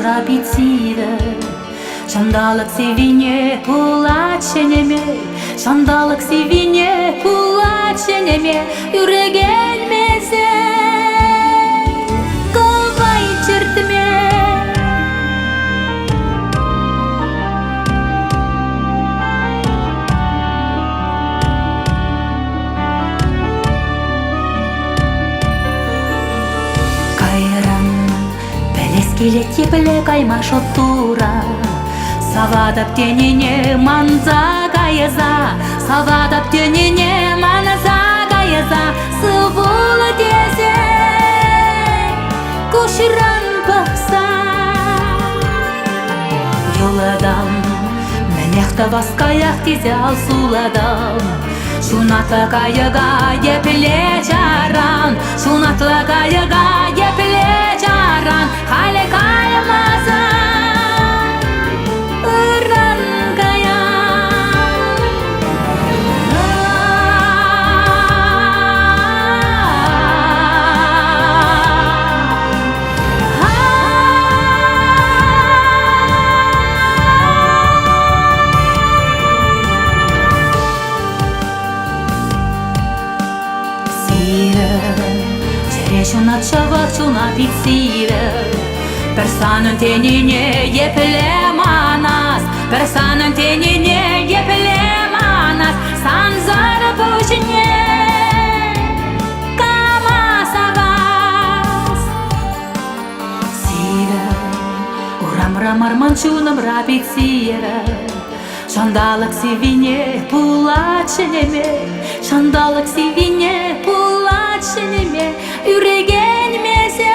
рапициді. Шандалық севине пулаченеме, шандалық севине пулаченеме, үрегелмесе ковай чертіме. Кайран бәлес келет тепілі кайма шоттура, савадап тенене манза кайыза, савадап тенене манза кайыза, сывулы тезе кушыран пақса. Юладам мәнеқті басқаяқ тезе алсуладам, шунатлы кайыға епле жаран, шунатлы кайыға епле жаран, халі каймаза Шунат шавақ, шунат итсиді, персанын теніне епле манас, персанын теніне епле манас, санзары пөшіне камасавас. Сиді, урам-рам арманчуным рапит сиді, шандалық севине пулачынеме, шандалық севине пулачынеме, үрегенмесе